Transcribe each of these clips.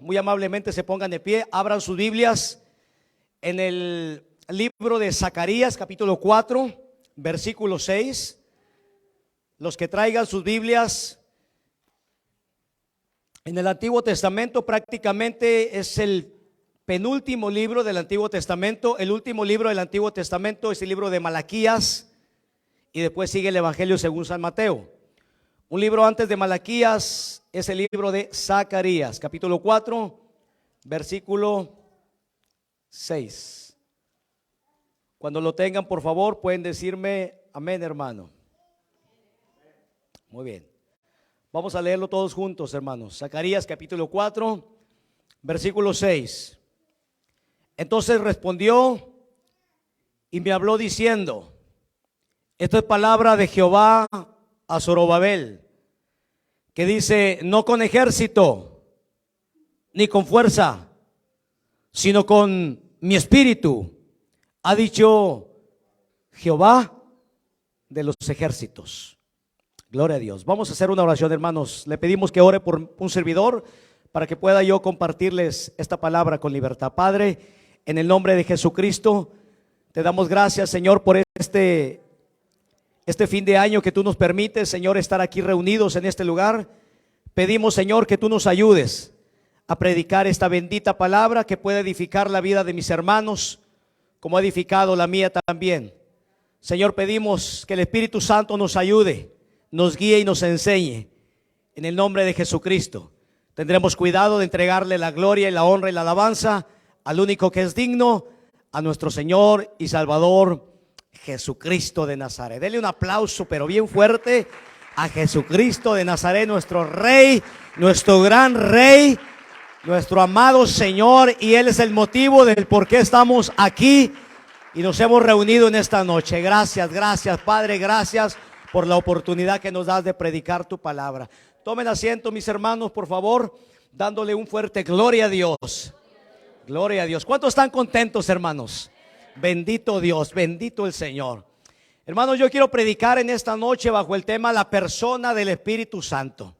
muy amablemente se pongan de pie, abran sus Biblias en el libro de Zacarías, capítulo 4, versículo 6. Los que traigan sus Biblias, en el Antiguo Testamento prácticamente es el penúltimo libro del Antiguo Testamento. El último libro del Antiguo Testamento es el libro de Malaquías, y después sigue el Evangelio según San Mateo. Un libro antes de Malaquías es el libro de Zacarías, capítulo 4, versículo 6. Cuando lo tengan, por favor, pueden decirme amén, hermano. Muy bien. Vamos a leerlo todos juntos, hermanos. Zacarías, capítulo 4, versículo 6. Entonces respondió y me habló diciendo: esto es palabra de Jehová a Zorobabel, que dice: no con ejército ni con fuerza, sino con mi espíritu, ha dicho Jehová de los ejércitos. Gloria a Dios. Vamos a hacer una oración, hermanos. Le pedimos que ore por un servidor para que pueda yo compartirles esta palabra con libertad. Padre, en el nombre de Jesucristo, te damos gracias, Señor, por este fin de año que tú nos permites, Señor, estar aquí reunidos en este lugar. Pedimos, Señor, que tú nos ayudes a predicar esta bendita palabra que pueda edificar la vida de mis hermanos, como ha edificado la mía también. Señor, pedimos que el Espíritu Santo nos ayude, nos guíe y nos enseñe. En el nombre de Jesucristo tendremos cuidado de entregarle la gloria y la honra y la alabanza al único que es digno, a nuestro Señor y Salvador Jesucristo de Nazaret. Denle un aplauso pero bien fuerte a Jesucristo de Nazaret, nuestro Rey, nuestro gran Rey, nuestro amado Señor, y Él es el motivo del por qué estamos aquí y nos hemos reunido en esta noche. Gracias, gracias, Padre, gracias por la oportunidad que nos das de predicar tu palabra. Tomen asiento, mis hermanos, por favor, dándole un fuerte gloria a Dios. Gloria a Dios. ¿Cuántos están contentos, hermanos? Bendito Dios, bendito el Señor. Hermanos, yo quiero predicar en esta noche bajo el tema la persona del Espíritu Santo.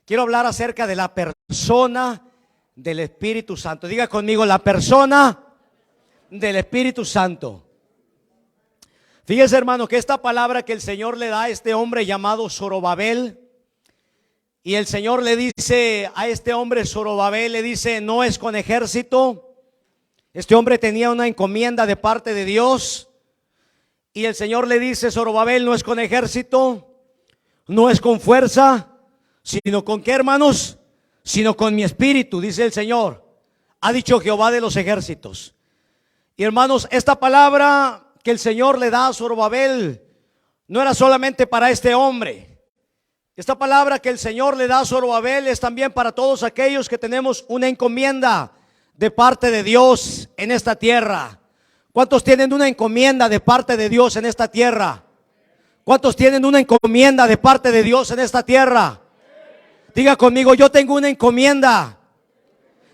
Quiero hablar acerca de la persona del Espíritu Santo. Diga conmigo: la persona del Espíritu Santo. Fíjese, hermano, que esta palabra que el Señor le da a este hombre llamado Zorobabel, y el Señor le dice a este hombre Zorobabel, le dice: no es con ejército. Este hombre tenía una encomienda de parte de Dios, y el Señor le dice: Zorobabel, no es con ejército, no es con fuerza, sino con ¿qué, hermanos? Sino con mi espíritu, dice el Señor, ha dicho Jehová de los ejércitos. Y hermanos, esta palabra que el Señor le da a Zorobabel no era solamente para este hombre. Esta palabra que el Señor le da a Zorobabel es también para todos aquellos que tenemos una encomienda de parte de Dios en esta tierra. ¿Cuántos tienen una encomienda de parte de Dios en esta tierra? ¿Cuántos tienen una encomienda de parte de Dios en esta tierra? Diga conmigo: yo tengo una encomienda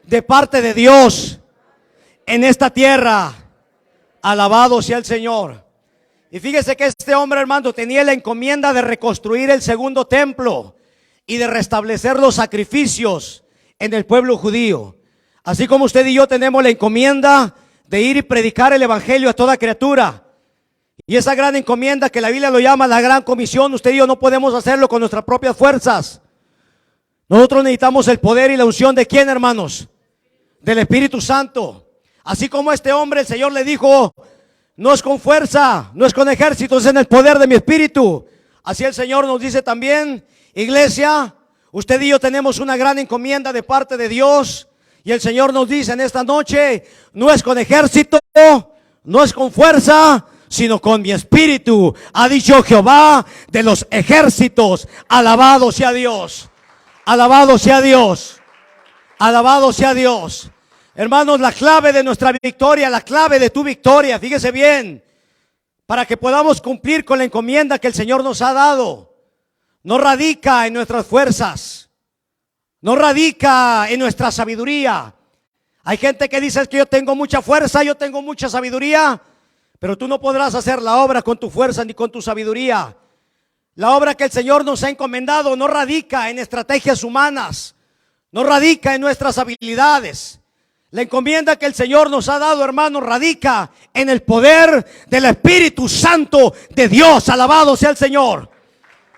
de parte de Dios en esta tierra. Alabado sea el Señor. Y fíjese que este hombre, hermano, tenía la encomienda de reconstruir el segundo templo y de restablecer los sacrificios en el pueblo judío. Así como usted y yo tenemos la encomienda de ir y predicar el evangelio a toda criatura. Y esa gran encomienda que la Biblia lo llama la gran comisión, usted y yo no podemos hacerlo con nuestras propias fuerzas. Nosotros necesitamos el poder y la unción ¿de quién, hermanos? Del Espíritu Santo. Así como este hombre, el Señor le dijo: no es con fuerza, no es con ejército, es en el poder de mi espíritu. Así el Señor nos dice también: iglesia, usted y yo tenemos una gran encomienda de parte de Dios. Y el Señor nos dice en esta noche: no es con ejército, no es con fuerza, sino con mi espíritu, ha dicho Jehová de los ejércitos. Alabado sea Dios, alabado sea Dios, alabado sea Dios. Hermanos, la clave de nuestra victoria, la clave de tu victoria, fíjese bien, para que podamos cumplir con la encomienda que el Señor nos ha dado, no radica en nuestras fuerzas, no radica en nuestra sabiduría. Hay gente que dice: es que yo tengo mucha fuerza, yo tengo mucha sabiduría, pero tú no podrás hacer la obra con tu fuerza ni con tu sabiduría. La obra que el Señor nos ha encomendado no radica en estrategias humanas, no radica en nuestras habilidades. La encomienda que el Señor nos ha dado, hermanos, radica en el poder del Espíritu Santo de Dios. Alabado sea el Señor.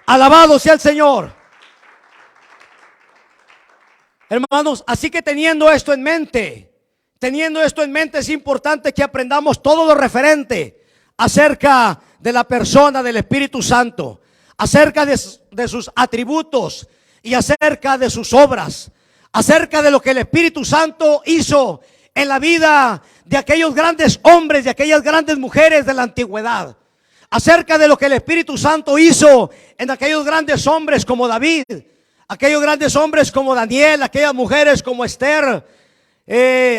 Alabado sea el Señor. Hermanos, así que teniendo esto en mente, es importante que aprendamos todo lo referente acerca de la persona del Espíritu Santo, acerca de sus atributos y acerca de sus obras, acerca de lo que el Espíritu Santo hizo en la vida de aquellos grandes hombres, de aquellas grandes mujeres de la antigüedad, acerca de lo que el Espíritu Santo hizo en aquellos grandes hombres como David, aquellos grandes hombres como Daniel, aquellas mujeres como Esther,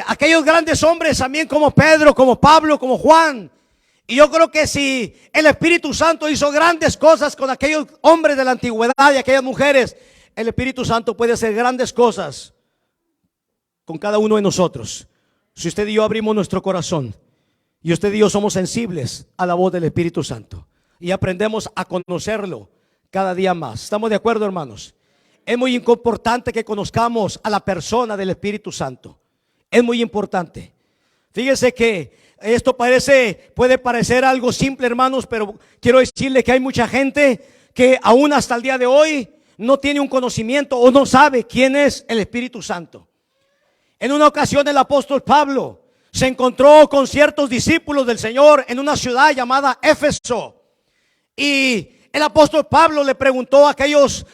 aquellos grandes hombres también como Pedro, como Pablo, como Juan. Y yo creo que si el Espíritu Santo hizo grandes cosas con aquellos hombres de la antigüedad y aquellas mujeres, el Espíritu Santo puede hacer grandes cosas con cada uno de nosotros. Si usted y yo abrimos nuestro corazón y usted y yo somos sensibles a la voz del Espíritu Santo y aprendemos a conocerlo cada día más. ¿Estamos de acuerdo, hermanos? Es muy importante que conozcamos a la persona del Espíritu Santo. Es muy importante. Fíjese que esto puede parecer algo simple, hermanos, pero quiero decirle que hay mucha gente que aún hasta el día de hoy no tiene un conocimiento o no sabe quién es el Espíritu Santo. En una ocasión el apóstol Pablo se encontró con ciertos discípulos del Señor en una ciudad llamada Éfeso. Y el apóstol Pablo le preguntó a aquellos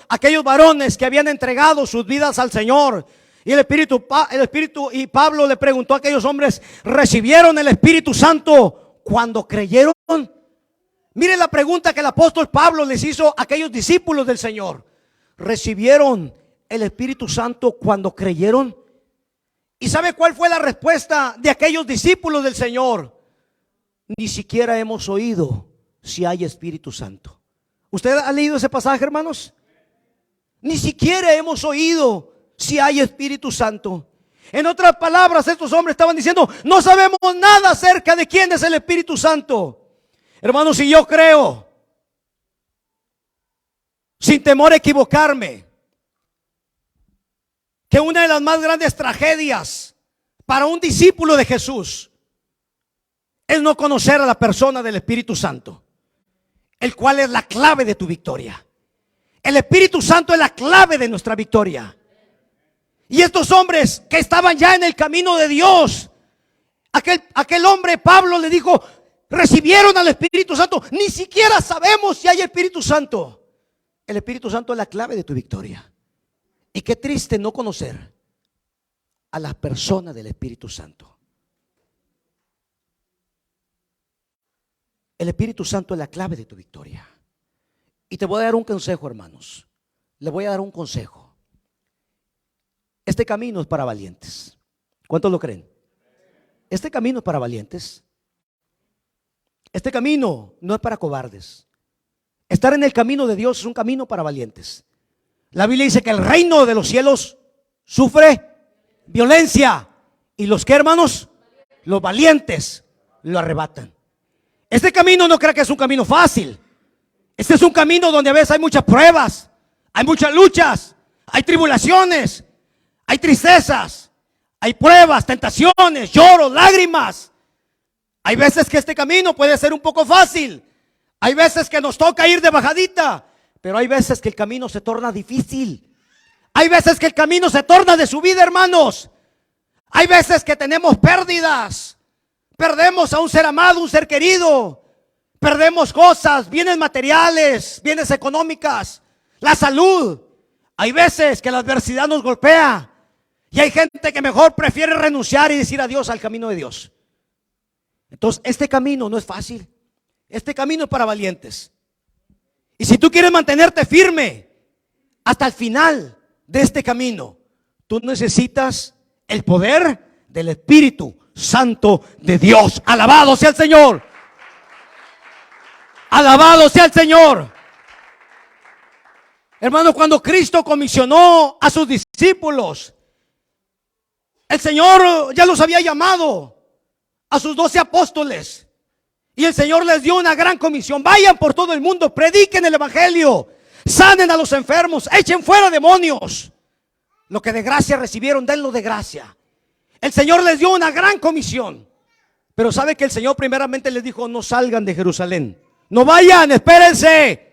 varones que habían entregado sus vidas al Señor. Y el Espíritu y Pablo le preguntó a aquellos hombres: ¿recibieron el Espíritu Santo cuando creyeron? Mire la pregunta que el apóstol Pablo les hizo a aquellos discípulos del Señor. ¿Recibieron el Espíritu Santo cuando creyeron? ¿Y sabe cuál fue la respuesta de aquellos discípulos del Señor? Ni siquiera hemos oído si hay Espíritu Santo. ¿Usted ha leído ese pasaje, hermanos? Ni siquiera hemos oído si hay Espíritu Santo. En otras palabras, estos hombres estaban diciendo: no sabemos nada acerca de quién es el Espíritu Santo. Hermanos, si yo creo, sin temor a equivocarme, que una de las más grandes tragedias para un discípulo de Jesús es no conocer a la persona del Espíritu Santo, el cual es la clave de tu victoria. El Espíritu Santo es la clave de nuestra victoria. Y estos hombres que estaban ya en el camino de Dios, aquel hombre Pablo le dijo: recibieron al Espíritu Santo. Ni siquiera sabemos si hay Espíritu Santo. El Espíritu Santo es la clave de tu victoria. Y qué triste no conocer a las personas del Espíritu Santo. El Espíritu Santo es la clave de tu victoria. Y te voy a dar un consejo, hermanos. Le voy a dar un consejo. Este camino es para valientes. ¿Cuántos lo creen? Este camino es para valientes. Este camino no es para cobardes. Estar en el camino de Dios es un camino para valientes. La Biblia dice que el reino de los cielos sufre violencia. ¿Y los qué, hermanos? Los valientes lo arrebatan. Este camino no creo que es un camino fácil. Este es un camino donde a veces hay muchas pruebas, hay muchas luchas, hay tribulaciones, hay tristezas, hay pruebas, tentaciones, lloros, lágrimas. Hay veces que este camino puede ser un poco fácil. Hay veces que nos toca ir de bajadita, pero hay veces que el camino se torna difícil. Hay veces que el camino se torna de subida, hermanos. Hay veces que tenemos pérdidas. Perdemos a un ser amado, un ser querido. Perdemos cosas, bienes materiales, bienes económicas, la salud. Hay veces que la adversidad nos golpea. Y hay gente que mejor prefiere renunciar y decir adiós al camino de Dios. Entonces, este camino no es fácil. Este camino es para valientes. Y si tú quieres mantenerte firme hasta el final de este camino, tú necesitas el poder del Espíritu Santo de Dios. Alabado sea el Señor. Alabado sea el Señor. Hermano, cuando Cristo comisionó a sus discípulos, el Señor ya los había llamado a sus 12 apóstoles. Y el Señor les dio una gran comisión: vayan por todo el mundo, prediquen el evangelio, sanen a los enfermos, echen fuera demonios. Lo que de gracia recibieron, denlo de gracia. El Señor les dio una gran comisión. Pero sabe que el Señor primeramente les dijo: no salgan de Jerusalén. No vayan, espérense.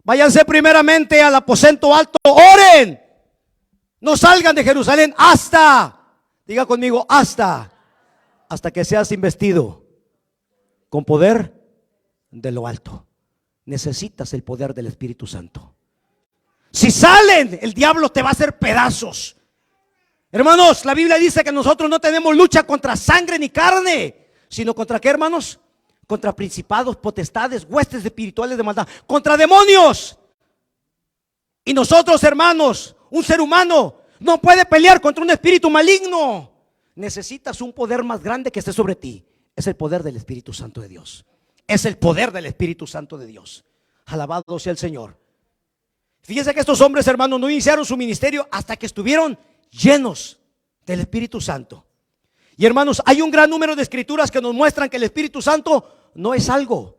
Váyanse primeramente al aposento alto, oren. No salgan de Jerusalén hasta, diga conmigo, hasta que seas investido con poder de lo alto. Necesitas el poder del Espíritu Santo. Si salen, el diablo te va a hacer pedazos. Hermanos, la Biblia dice que nosotros no tenemos lucha contra sangre ni carne, sino contra ¿qué, hermanos? Contra principados, potestades, huestes espirituales de maldad, contra demonios. Y nosotros, hermanos, un ser humano no puede pelear contra un espíritu maligno. Necesitas un poder más grande que esté sobre ti. Es el poder del Espíritu Santo de Dios. Es el poder del Espíritu Santo de Dios. Alabado sea el Señor. Fíjense que estos hombres, hermanos, no iniciaron su ministerio hasta que estuvieron llenos del Espíritu Santo. Y hermanos, hay un gran número de escrituras que nos muestran que el Espíritu Santo no es algo.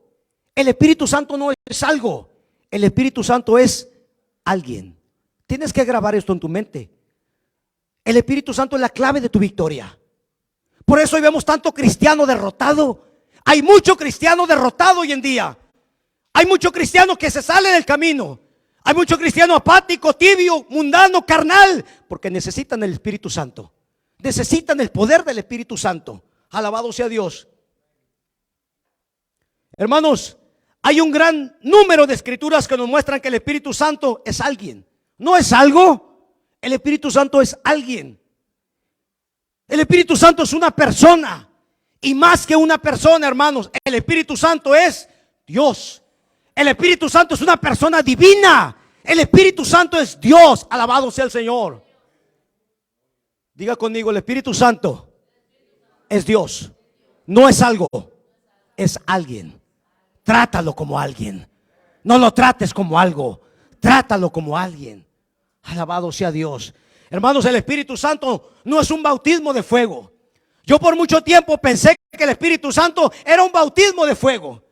El Espíritu Santo no es algo. El Espíritu Santo es alguien. Tienes que grabar esto en tu mente. El Espíritu Santo es la clave de tu victoria. Por eso hoy vemos tanto cristiano derrotado. Hay mucho cristiano derrotado hoy en día. Hay mucho cristiano que se sale del camino. Hay mucho cristiano apático, tibio, mundano, carnal, porque necesitan el Espíritu Santo. Necesitan el poder del Espíritu Santo. Alabado sea Dios. Hermanos, hay un gran número de escrituras que nos muestran que el Espíritu Santo es alguien. No es algo. El Espíritu Santo es alguien. El Espíritu Santo es una persona. Y más que una persona, hermanos, el Espíritu Santo es Dios. El Espíritu Santo es una persona divina. El Espíritu Santo es Dios. Alabado sea el Señor. Diga conmigo: el Espíritu Santo es Dios. No es algo, es alguien. Trátalo como alguien. No lo trates como algo. Trátalo como alguien. Alabado sea Dios. Hermanos, el Espíritu Santo no es un bautismo de fuego. Yo por mucho tiempo pensé que el Espíritu Santo era un bautismo de fuego.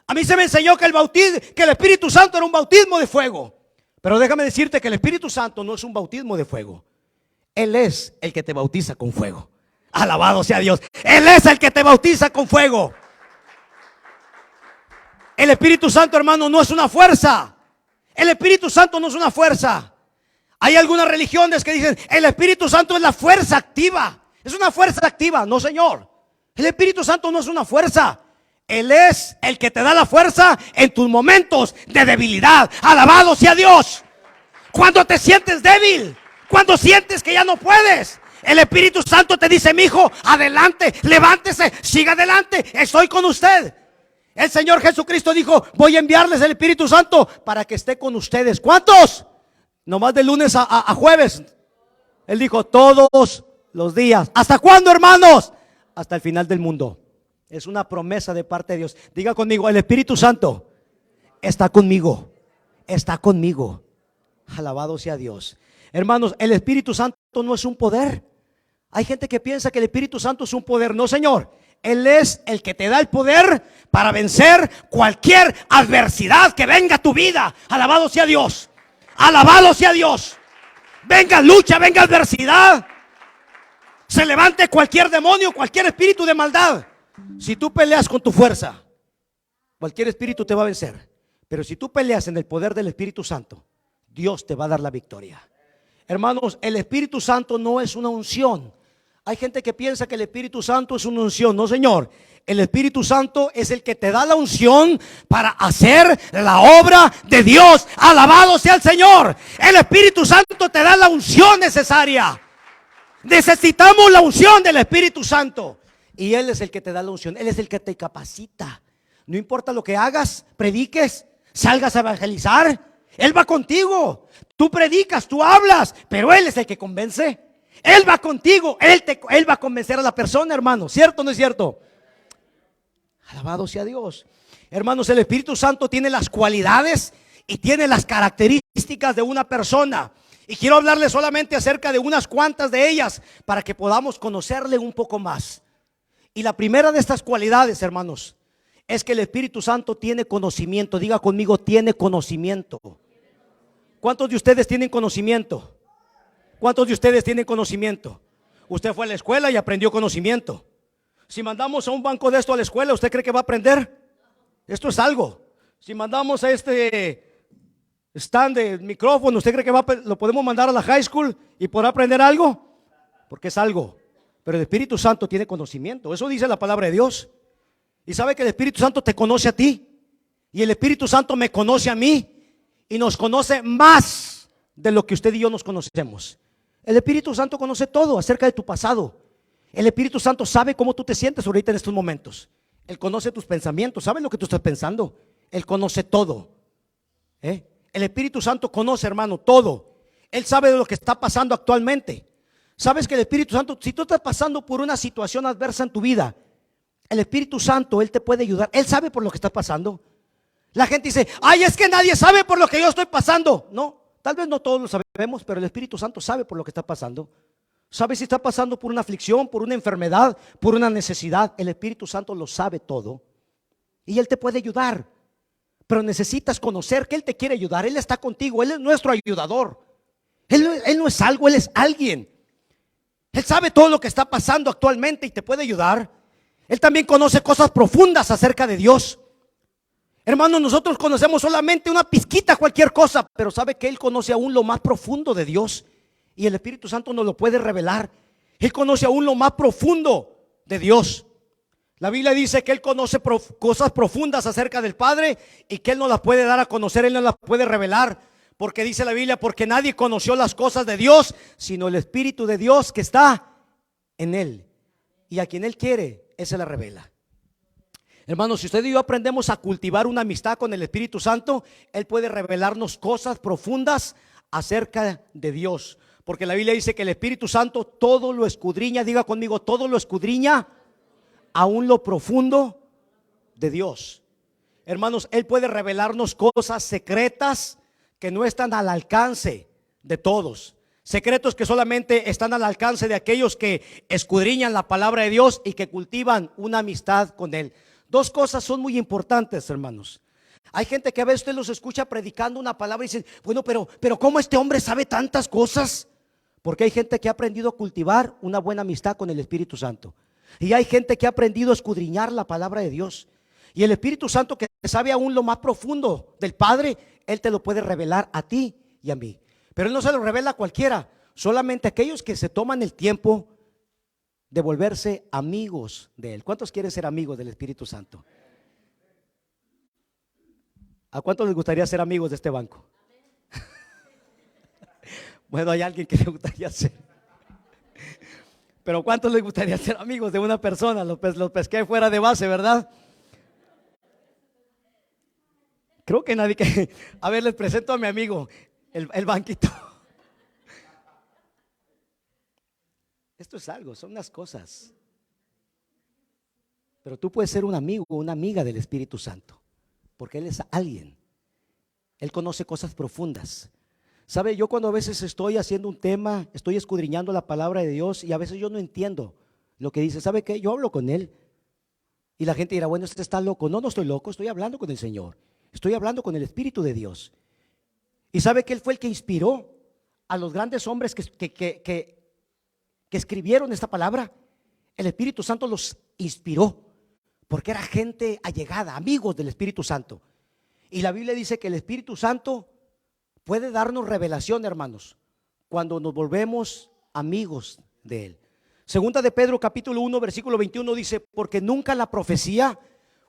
A mí se me enseñó que el Espíritu Santo era un bautismo de fuego. Pero déjame decirte que el Espíritu Santo no es un bautismo de fuego. Él es el que te bautiza con fuego. Alabado sea Dios. Él es el que te bautiza con fuego. El Espíritu Santo, hermano, no es una fuerza. El Espíritu Santo no es una fuerza. Hay algunas religiones que dicen: el Espíritu Santo es la fuerza activa. Es una fuerza activa. No, señor. El Espíritu Santo no es una fuerza. Él es el que te da la fuerza en tus momentos de debilidad. Alabado sea Dios. Cuando te sientes débil, cuando sientes que ya no puedes, el Espíritu Santo te dice: mi hijo, adelante, levántese, siga adelante, estoy con usted. El Señor Jesucristo dijo: voy a enviarles el Espíritu Santo para que esté con ustedes. ¿Cuántos? Nomás de lunes a jueves. Él dijo: todos los días. ¿Hasta cuándo, hermanos? Hasta el final del mundo. Es una promesa de parte de Dios. Diga conmigo: el Espíritu Santo está conmigo. Está conmigo. Alabado sea Dios. Hermanos, el Espíritu Santo no es un poder. Hay gente que piensa que el Espíritu Santo es un poder. No, señor. Él es el que te da el poder para vencer cualquier adversidad que venga a tu vida. Alabado sea Dios. Alabado sea Dios. Venga lucha, venga adversidad. Se levante cualquier demonio, cualquier espíritu de maldad. Si tú peleas con tu fuerza, cualquier espíritu te va a vencer. Pero si tú peleas en el poder del Espíritu Santo, Dios te va a dar la victoria. Hermanos, el Espíritu Santo no es una unción. Hay gente que piensa que el Espíritu Santo es una unción. No, señor. El Espíritu Santo es el que te da la unción para hacer la obra de Dios. Alabado sea el Señor. El Espíritu Santo te da la unción necesaria. Necesitamos la unción del Espíritu Santo. Y Él es el que te da la unción. Él es el que te capacita. No importa lo que hagas, prediques, salgas a evangelizar, Él va contigo. Tú predicas, tú hablas, pero Él es el que convence. Él va contigo. Él va a convencer a la persona, hermano. ¿Cierto o no es cierto? Alabado sea Dios. Hermanos, el Espíritu Santo tiene las cualidades y tiene las características de una persona. Y quiero hablarles solamente acerca de unas cuantas de ellas para que podamos conocerle un poco más. Y la primera de estas cualidades, hermanos, es que el Espíritu Santo tiene conocimiento. Diga conmigo: tiene conocimiento. ¿Cuántos de ustedes tienen conocimiento? ¿Cuántos de ustedes tienen conocimiento? Usted fue a la escuela y aprendió conocimiento. Si mandamos a un banco de esto a la escuela, ¿usted cree que va a aprender? Esto es algo. Si mandamos a este stand de micrófono, ¿usted cree que lo podemos mandar a la high school y podrá aprender algo? Porque es algo. Pero el Espíritu Santo tiene conocimiento. Eso dice la palabra de Dios. Y sabe que el Espíritu Santo te conoce a ti. Y el Espíritu Santo me conoce a mí. Y nos conoce más de lo que usted y yo nos conocemos. El Espíritu Santo conoce todo acerca de tu pasado. El Espíritu Santo sabe cómo tú te sientes ahorita en estos momentos. Él conoce tus pensamientos, sabe lo que tú estás pensando. Él conoce todo. El Espíritu Santo conoce, hermano, todo. Él sabe de lo que está pasando actualmente. Sabes que el Espíritu Santo, si tú estás pasando por una situación adversa en tu vida, el Espíritu Santo, Él te puede ayudar. Él sabe por lo que estás pasando. La gente dice, ay, es que nadie sabe por lo que yo estoy pasando. No, tal vez no todos lo sabemos, pero el Espíritu Santo sabe por lo que está pasando. Sabe si está pasando por una aflicción, por una enfermedad, por una necesidad. El Espíritu Santo lo sabe todo. Y Él te puede ayudar. Pero necesitas conocer que Él te quiere ayudar. Él está contigo, Él es nuestro ayudador. Él no es algo, Él es alguien. Él sabe todo lo que está pasando actualmente y te puede ayudar. Él también conoce cosas profundas acerca de Dios. Hermanos, nosotros conocemos solamente una pizquita, cualquier cosa, pero sabe que Él conoce aún lo más profundo de Dios. Y el Espíritu Santo nos lo puede revelar. Él conoce aún lo más profundo de Dios. La Biblia dice que Él conoce cosas profundas acerca del Padre y que Él nos las puede dar a conocer, Él nos las puede revelar. Porque dice la Biblia, porque nadie conoció las cosas de Dios, sino el Espíritu de Dios que está en Él. Y a quien Él quiere, Él se la revela. Hermanos, si usted y yo aprendemos a cultivar una amistad con el Espíritu Santo, Él puede revelarnos cosas profundas acerca de Dios. Porque la Biblia dice que el Espíritu Santo todo lo escudriña, diga conmigo, todo lo escudriña, aún lo profundo de Dios. Hermanos, Él puede revelarnos cosas secretas que no están al alcance de todos. Secretos que solamente están al alcance de aquellos que escudriñan la palabra de Dios y que cultivan una amistad con Él. Dos cosas son muy importantes, hermanos. Hay gente que a veces usted los escucha predicando una palabra y dice, bueno, pero ¿cómo este hombre sabe tantas cosas? Porque hay gente que ha aprendido a cultivar una buena amistad con el Espíritu Santo. Y hay gente que ha aprendido a escudriñar la palabra de Dios. Y el Espíritu Santo, que sabe aún lo más profundo del Padre, Él te lo puede revelar a ti y a mí. Pero Él no se lo revela a cualquiera, solamente a aquellos que se toman el tiempo de volverse amigos de Él. ¿Cuántos quieren ser amigos del Espíritu Santo? ¿A cuántos les gustaría ser amigos de este banco? Bueno, hay alguien que le gustaría ser. Pero ¿cuántos les gustaría ser amigos de una persona? Los pesqué fuera de base, ¿verdad? Creo que nadie que... A ver, les presento a mi amigo, el banquito. Esto es algo, son unas cosas. Pero tú puedes ser un amigo o una amiga del Espíritu Santo, porque Él es alguien. Él conoce cosas profundas. ¿Sabe? Yo cuando a veces estoy haciendo un tema, estoy escudriñando la palabra de Dios y a veces yo no entiendo lo que dice. ¿Sabe qué? Yo hablo con Él y la gente dirá, bueno, este está loco. No, no estoy loco, estoy hablando con el Señor. Estoy hablando con el Espíritu de Dios. Y sabe que Él fue el que inspiró a los grandes hombres que escribieron esta palabra. El Espíritu Santo los inspiró porque era gente allegada, amigos del Espíritu Santo. Y la Biblia dice que el Espíritu Santo puede darnos revelación, hermanos, cuando nos volvemos amigos de Él. Segunda de Pedro capítulo 1 versículo 21 dice, porque nunca la profecía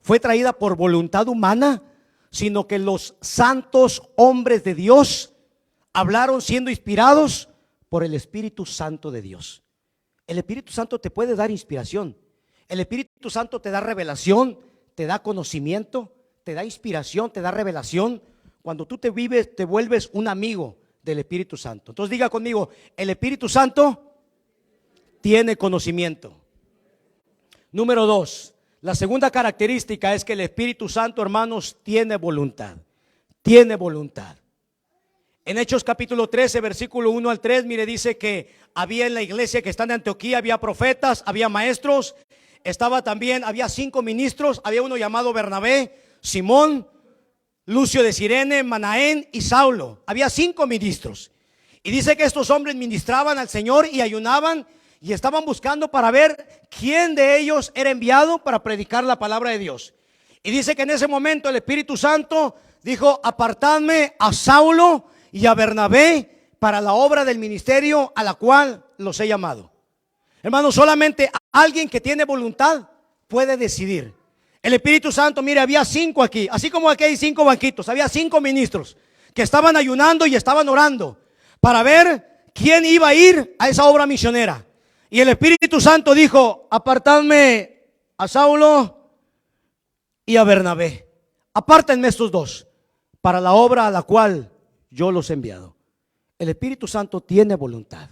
fue traída por voluntad humana, sino que los santos hombres de Dios hablaron siendo inspirados por el Espíritu Santo de Dios. El Espíritu Santo te puede dar inspiración. El Espíritu Santo te da revelación, te da conocimiento, te da inspiración, te da revelación. Cuando tú te vuelves un amigo del Espíritu Santo. Entonces diga conmigo, el Espíritu Santo tiene conocimiento. Número 2, la segunda característica es que el Espíritu Santo, hermanos, tiene voluntad. Tiene voluntad. En Hechos capítulo 13, versículo 1 al 3, mire, dice que había en la iglesia que está en Antioquía, había profetas, había maestros, había 5 ministros, había uno llamado Bernabé, Simón, Lucio de Cirene, Manaén y Saulo. Había 5 ministros. Y dice que estos hombres ministraban al Señor y ayunaban y estaban buscando para ver quién de ellos era enviado para predicar la palabra de Dios. Y dice que en ese momento el Espíritu Santo dijo: apartadme a Saulo y a Bernabé para la obra del ministerio a la cual los he llamado. Hermanos, solamente alguien que tiene voluntad puede decidir. El Espíritu Santo, mire, había 5 aquí, así como aquí hay 5 banquitos, había 5 ministros que estaban ayunando y estaban orando para ver quién iba a ir a esa obra misionera. Y el Espíritu Santo dijo: apartadme a Saulo y a Bernabé. Apártenme estos dos para la obra a la cual yo los he enviado. El Espíritu Santo tiene voluntad.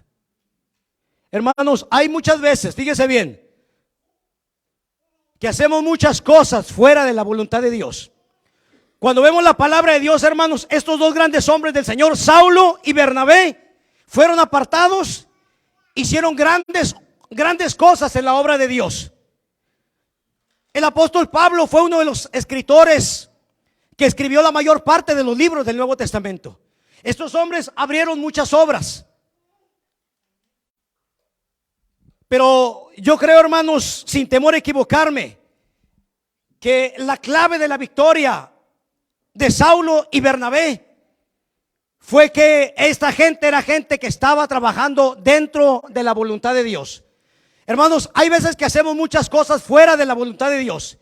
Hermanos, hay muchas veces, fíjese bien, que hacemos muchas cosas fuera de la voluntad de Dios. Cuando vemos la palabra de Dios, hermanos, estos dos grandes hombres del Señor, Saulo y Bernabé, fueron apartados, hicieron grandes cosas en la obra de Dios. El apóstol Pablo fue uno de los escritores que escribió la mayor parte de los libros del Nuevo Testamento. Estos hombres abrieron muchas obras. Pero yo creo, hermanos, sin temor a equivocarme, que la clave de la victoria de Saulo y Bernabé fue que esta gente era gente que estaba trabajando dentro de la voluntad de Dios. Hermanos, hay veces que hacemos muchas cosas fuera de la voluntad de Dios.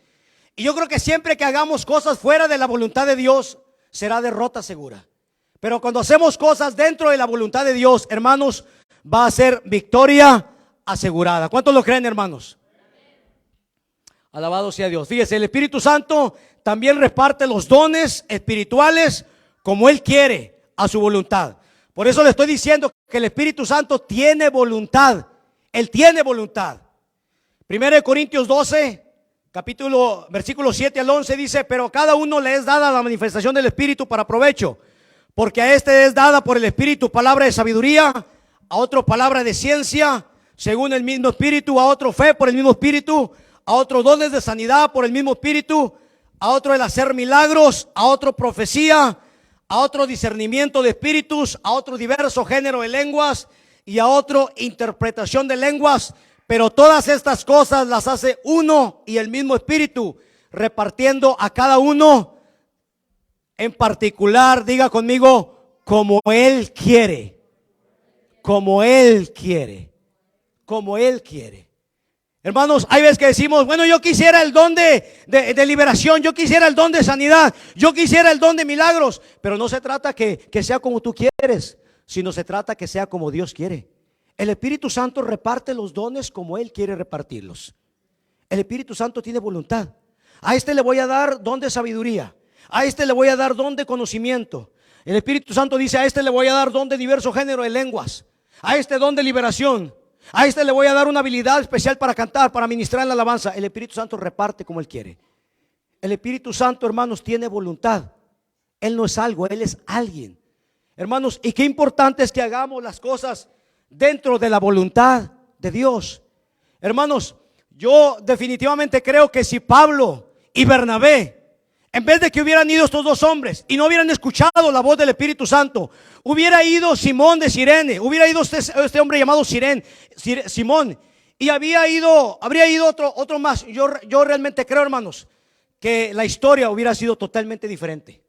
Y yo creo que siempre que hagamos cosas fuera de la voluntad de Dios, será derrota segura. Pero cuando hacemos cosas dentro de la voluntad de Dios, hermanos, va a ser victoria asegurada. ¿Cuántos lo creen, hermanos? Alabado sea Dios. Fíjese, el Espíritu Santo también reparte los dones espirituales como Él quiere, a su voluntad. Por eso le estoy diciendo que el Espíritu Santo tiene voluntad. Él tiene voluntad. 1 Corintios 12, versículos 7 al 11 dice: pero a cada uno le es dada la manifestación del Espíritu para provecho, porque a este es dada por el Espíritu palabra de sabiduría, a otro palabra de ciencia según el mismo Espíritu, a otro fe por el mismo Espíritu, a otro dones de sanidad por el mismo Espíritu, a otro el hacer milagros, a otro profecía, a otro discernimiento de espíritus, a otro diverso género de lenguas y a otro interpretación de lenguas. Pero todas estas cosas las hace uno y el mismo Espíritu, repartiendo a cada uno en particular, diga conmigo, como Él quiere. Como Él quiere. Como Él quiere. Hermanos, hay veces que decimos: bueno, yo quisiera el don de liberación, yo quisiera el don de sanidad, yo quisiera el don de milagros. Pero no se trata que sea como tú quieres, sino se trata que sea como Dios quiere. El Espíritu Santo reparte los dones como Él quiere repartirlos. El Espíritu Santo tiene voluntad. A este le voy a dar don de sabiduría, a este le voy a dar don de conocimiento. El Espíritu Santo dice: a este le voy a dar don de diverso género de lenguas, a este don de liberación, a este le voy a dar una habilidad especial para cantar, para ministrar en la alabanza. El Espíritu Santo reparte como Él quiere. El Espíritu Santo, hermanos, tiene voluntad. Él no es algo, Él es alguien. Hermanos, y qué importante es que hagamos las cosas dentro de la voluntad de Dios. Hermanos, yo definitivamente creo que si Pablo y Bernabé, en vez de que hubieran ido estos dos hombres y no hubieran escuchado la voz del Espíritu Santo, hubiera ido Simón de Cirene, hubiera ido este hombre llamado Simón, y habría ido otro más. Yo realmente creo, hermanos, que la historia hubiera sido totalmente diferente.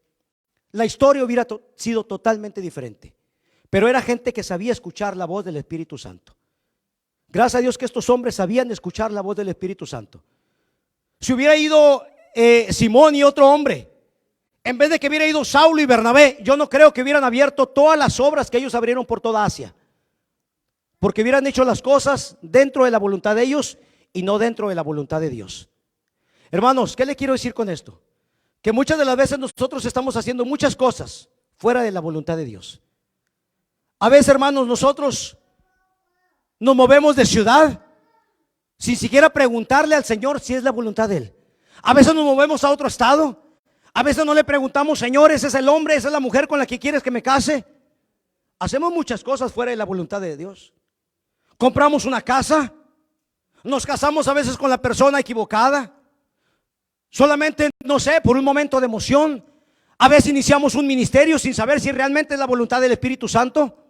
La historia hubiera sido totalmente diferente. Pero era gente que sabía escuchar la voz del Espíritu Santo. Gracias a Dios que estos hombres sabían escuchar la voz del Espíritu Santo. Si hubiera ido Simón y otro hombre, en vez de que hubiera ido Saulo y Bernabé, yo no creo que hubieran abierto todas las obras que ellos abrieron por toda Asia, porque hubieran hecho las cosas dentro de la voluntad de ellos y no dentro de la voluntad de Dios. Hermanos, ¿qué le quiero decir con esto? Que muchas de las veces nosotros estamos haciendo muchas cosas fuera de la voluntad de Dios. A veces, hermanos, nosotros nos movemos de ciudad sin siquiera preguntarle al Señor si es la voluntad de Él. A veces nos movemos a otro estado. A veces no le preguntamos: Señor, ¿ese es el hombre, esa es la mujer con la que quieres que me case? Hacemos muchas cosas fuera de la voluntad de Dios. Compramos una casa, nos casamos a veces con la persona equivocada, solamente, no sé, por un momento de emoción. A veces iniciamos un ministerio sin saber si realmente es la voluntad del Espíritu Santo.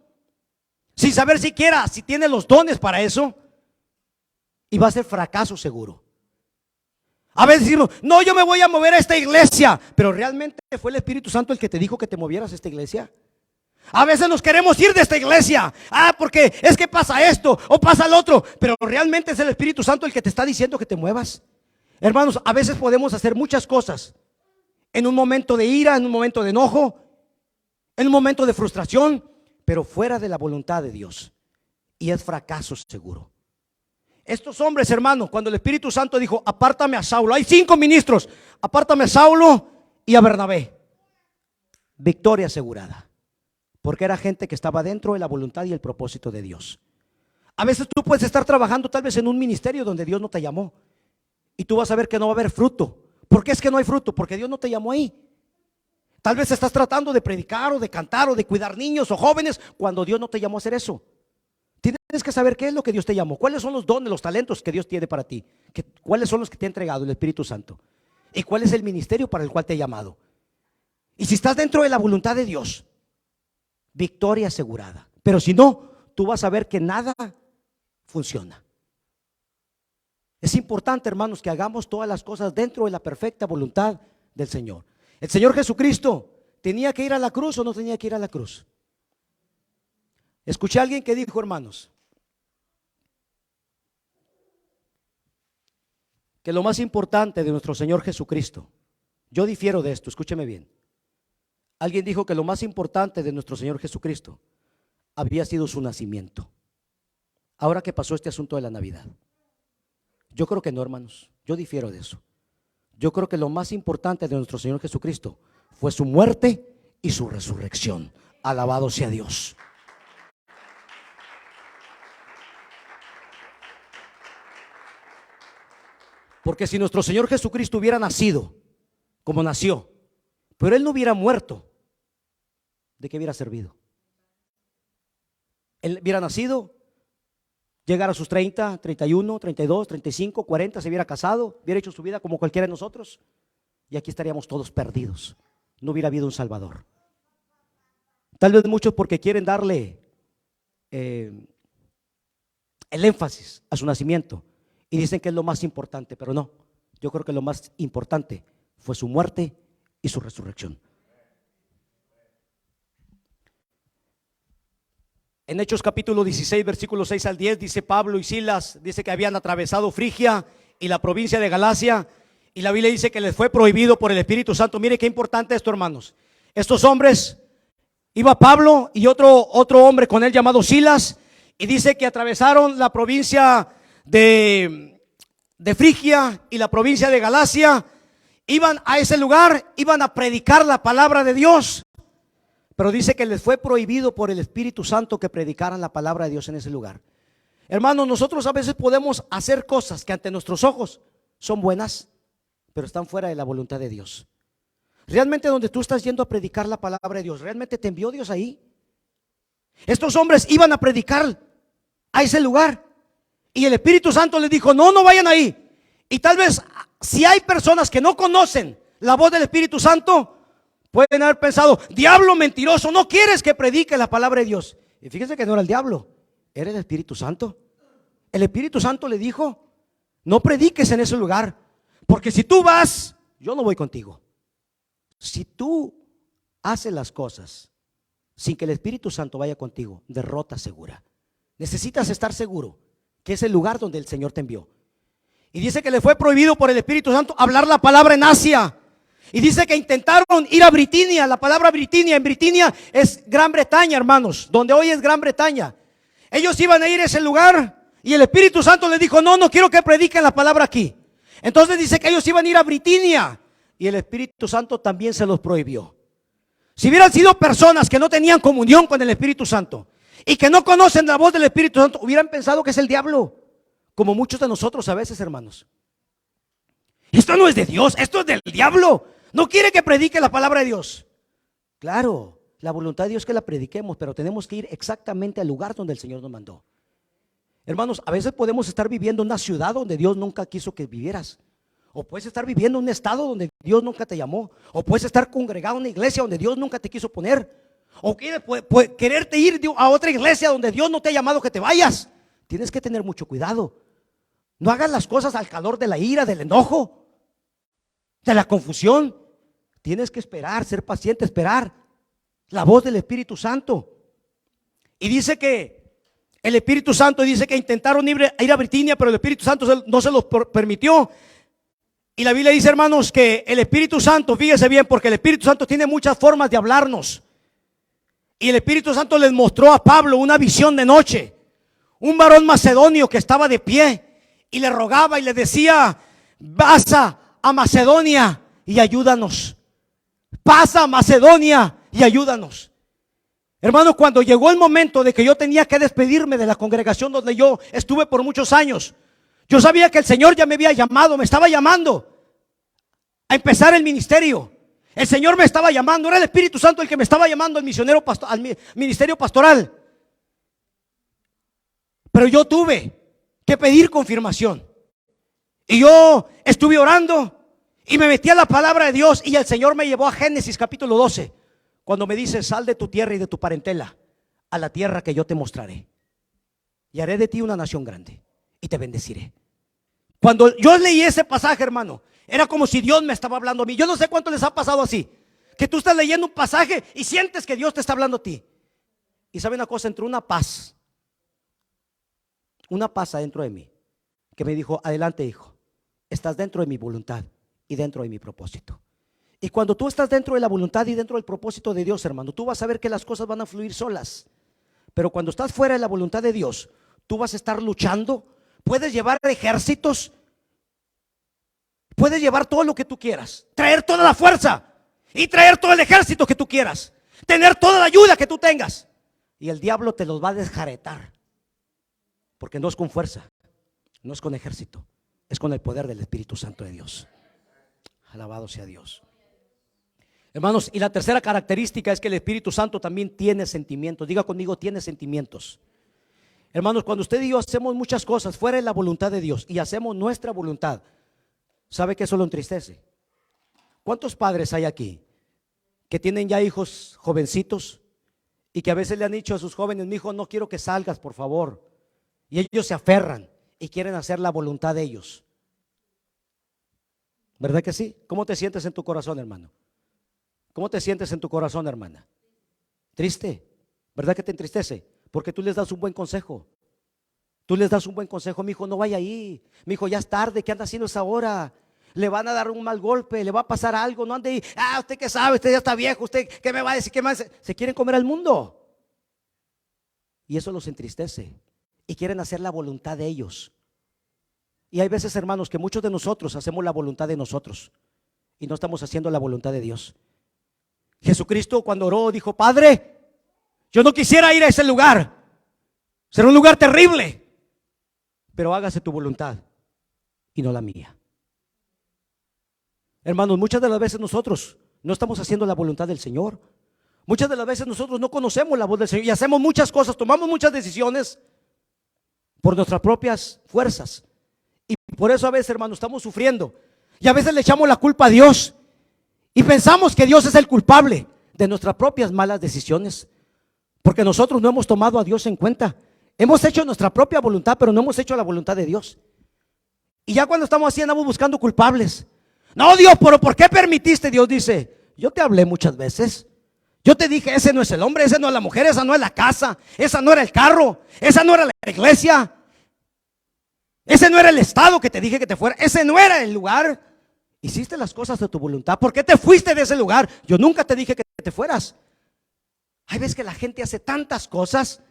sin saber siquiera si tiene los dones para eso, y va a ser fracaso seguro. A veces decimos, no, yo me voy a mover a esta iglesia, pero realmente fue el Espíritu Santo el que te dijo que te movieras a esta iglesia. A veces nos queremos ir de esta iglesia, porque es que pasa esto o pasa lo otro, pero realmente es el Espíritu Santo el que te está diciendo que te muevas. Hermanos, a veces podemos hacer muchas cosas en un momento de ira, en un momento de enojo, en un momento de frustración, pero fuera de la voluntad de Dios, y es fracaso seguro. Estos hombres, hermanos, cuando el Espíritu Santo dijo, apártame a Saulo, hay 5 ministros, apártame a Saulo y a Bernabé, victoria asegurada, porque era gente que estaba dentro de la voluntad y el propósito de Dios. A veces tú puedes estar trabajando tal vez en un ministerio donde Dios no te llamó, y tú vas a ver que no va a haber fruto. ¿Por qué es que no hay fruto? Porque Dios no te llamó ahí. Tal vez estás tratando de predicar o de cantar o de cuidar niños o jóvenes cuando Dios no te llamó a hacer eso. Tienes que saber qué es lo que Dios te llamó, cuáles son los dones, los talentos que Dios tiene para ti, cuáles son los que te ha entregado el Espíritu Santo, y cuál es el ministerio para el cual te ha llamado. Y si estás dentro de la voluntad de Dios, victoria asegurada. Pero si no, tú vas a ver que nada funciona. Es importante, hermanos, que hagamos todas las cosas dentro de la perfecta voluntad del Señor. ¿El Señor Jesucristo tenía que ir a la cruz o no tenía que ir a la cruz? Escuché a alguien que dijo, hermanos, que lo más importante de nuestro Señor Jesucristo, yo difiero de esto, escúcheme bien. Alguien dijo que lo más importante de nuestro Señor Jesucristo había sido su nacimiento. Ahora que pasó este asunto de la Navidad, yo creo que no, hermanos, yo difiero de eso. Yo creo que lo más importante de nuestro Señor Jesucristo fue su muerte y su resurrección. Alabado sea Dios. Porque si nuestro Señor Jesucristo hubiera nacido como nació, pero Él no hubiera muerto, ¿de qué hubiera servido? Él hubiera nacido, llegara a sus 30, 31, 32, 35, 40, se hubiera casado, hubiera hecho su vida como cualquiera de nosotros, y aquí estaríamos todos perdidos. No hubiera habido un Salvador. Tal vez muchos porque quieren darle el énfasis a su nacimiento y dicen que es lo más importante, pero no. Yo creo que lo más importante fue su muerte y su resurrección. En Hechos capítulo 16, versículos 6 al 10, dice Pablo y Silas, dice que habían atravesado Frigia y la provincia de Galacia, y la Biblia dice que les fue prohibido por el Espíritu Santo. Mire qué importante esto, hermanos. Estos hombres, iba Pablo y otro hombre con él llamado Silas, y dice que atravesaron la provincia de Frigia y la provincia de Galacia. Iban a ese lugar, iban a predicar la palabra de Dios, pero dice que les fue prohibido por el Espíritu Santo que predicaran la palabra de Dios en ese lugar. Hermanos, nosotros a veces podemos hacer cosas que ante nuestros ojos son buenas, pero están fuera de la voluntad de Dios. Realmente donde tú estás yendo a predicar la palabra de Dios, ¿realmente te envió Dios ahí? Estos hombres iban a predicar a ese lugar y el Espíritu Santo les dijo, no vayan ahí. Y tal vez si hay personas que no conocen la voz del Espíritu Santo, pueden haber pensado, diablo mentiroso, no quieres que predique la palabra de Dios. Y fíjense que no era el diablo, era el Espíritu Santo. El Espíritu Santo le dijo, no prediques en ese lugar, porque si tú vas, yo no voy contigo. Si tú haces las cosas sin que el Espíritu Santo vaya contigo, derrota segura. Necesitas estar seguro que es el lugar donde el Señor te envió. Y dice que le fue prohibido por el Espíritu Santo hablar la palabra en Asia. Y dice que intentaron ir a Bitinia. La palabra Bitinia, en Bitinia es Gran Bretaña, hermanos, donde hoy es Gran Bretaña. Ellos iban a ir a ese lugar y el Espíritu Santo les dijo, no quiero que prediquen la palabra aquí. Entonces dice que ellos iban a ir a Bitinia y el Espíritu Santo también se los prohibió. Si hubieran sido personas que no tenían comunión con el Espíritu Santo y que no conocen la voz del Espíritu Santo, hubieran pensado que es el diablo, como muchos de nosotros a veces, hermanos. Esto no es de Dios, esto es del diablo. No quiere que predique la palabra de Dios. Claro, la voluntad de Dios es que la prediquemos, pero tenemos que ir exactamente al lugar donde el Señor nos mandó. Hermanos, a veces podemos estar viviendo en una ciudad donde Dios nunca quiso que vivieras. O puedes estar viviendo en un estado donde Dios nunca te llamó. O puedes estar congregado en una iglesia donde Dios nunca te quiso poner. O quieres quererte ir a otra iglesia donde Dios no te ha llamado que te vayas. Tienes que tener mucho cuidado. No hagas las cosas al calor de la ira, del enojo, de la confusión. Tienes que esperar, ser paciente, esperar la voz del Espíritu Santo. Y dice que el Espíritu Santo dice que intentaron ir a Bitinia, pero el Espíritu Santo no se los permitió. Y la Biblia dice, hermanos, que el Espíritu Santo, fíjese bien, porque el Espíritu Santo tiene muchas formas de hablarnos. Y el Espíritu Santo les mostró a Pablo una visión de noche. Un varón macedonio que estaba de pie y le rogaba y le decía: pasa a Macedonia y ayúdanos. Pasa a Macedonia y ayúdanos. Hermanos, cuando llegó el momento de que yo tenía que despedirme de la congregación donde yo estuve por muchos años, yo sabía que el Señor ya me había llamado, me estaba llamando a empezar el ministerio. El Señor me estaba llamando, era el Espíritu Santo el que me estaba llamando al ministerio pastoral. Pero yo tuve que pedir confirmación. Y yo estuve orando y me metí a la palabra de Dios, y el Señor me llevó a Génesis capítulo 12, cuando me dice: sal de tu tierra y de tu parentela a la tierra que yo te mostraré, y haré de ti una nación grande y te bendeciré. Cuando yo leí ese pasaje, hermano, era como si Dios me estaba hablando a mí. Yo no sé cuánto les ha pasado así, que tú estás leyendo un pasaje y sientes que Dios te está hablando a ti. Y sabe una cosa, entró una paz adentro de mí, que me dijo: adelante, hijo, estás dentro de mi voluntad y dentro de mi propósito. Y cuando tú estás dentro de la voluntad y dentro del propósito de Dios, hermano, tú vas a ver que las cosas van a fluir solas. Pero cuando estás fuera de la voluntad de Dios, tú vas a estar luchando. Puedes llevar ejércitos, puedes llevar todo lo que tú quieras, traer toda la fuerza y traer todo el ejército que tú quieras, tener toda la ayuda que tú tengas, y el diablo te los va a desjaretar, porque no es con fuerza, no es con ejército, es con el poder del Espíritu Santo de Dios. Alabado sea Dios. Hermanos, y la tercera característica es que el Espíritu Santo también tiene sentimientos. Diga conmigo: tiene sentimientos. Hermanos, cuando usted y yo hacemos muchas cosas fuera de la voluntad de Dios y hacemos nuestra voluntad, ¿sabe que eso lo entristece? ¿Cuántos padres hay aquí que tienen ya hijos jovencitos y que a veces le han dicho a sus jóvenes: mi hijo, no quiero que salgas, por favor? Y ellos se aferran y quieren hacer la voluntad de ellos. ¿Verdad que sí? ¿Cómo te sientes en tu corazón, hermano? ¿Cómo te sientes en tu corazón, hermana? Triste. ¿Verdad que te entristece? Porque tú les das un buen consejo. Tú les das un buen consejo: mi hijo, no vaya ahí. Mi hijo, ya es tarde, ¿qué anda haciendo esa hora? Le van a dar un mal golpe, le va a pasar algo, no ande ahí. Usted qué sabe, usted ya está viejo, usted qué me va a decir, qué más. Se quieren comer al mundo. Y eso los entristece. Y quieren hacer la voluntad de ellos. Y hay veces, hermanos, que muchos de nosotros hacemos la voluntad de nosotros y no estamos haciendo la voluntad de Dios. Jesucristo, cuando oró, dijo: Padre, yo no quisiera ir a ese lugar, será un lugar terrible, pero hágase tu voluntad y no la mía. Hermanos, muchas de las veces nosotros no estamos haciendo la voluntad del Señor. Muchas de las veces nosotros no conocemos la voz del Señor y hacemos muchas cosas, tomamos muchas decisiones por nuestras propias fuerzas. Y por eso a veces, hermanos, estamos sufriendo. Y a veces le echamos la culpa a Dios y pensamos que Dios es el culpable de nuestras propias malas decisiones, porque nosotros no hemos tomado a Dios en cuenta. Hemos hecho nuestra propia voluntad, pero no hemos hecho la voluntad de Dios. Y ya cuando estamos así, andamos buscando culpables. No, Dios, pero ¿por qué permitiste? Dios dice: yo te hablé muchas veces. Yo te dije: ese no es el hombre, esa no es la mujer, esa no es la casa, esa no era el carro, esa no era la iglesia, ese no era el estado que te dije que te fuera, ese no era el lugar. Hiciste las cosas de tu voluntad. ¿Por qué te fuiste de ese lugar? Yo nunca te dije que te fueras. Hay veces que la gente hace tantas cosas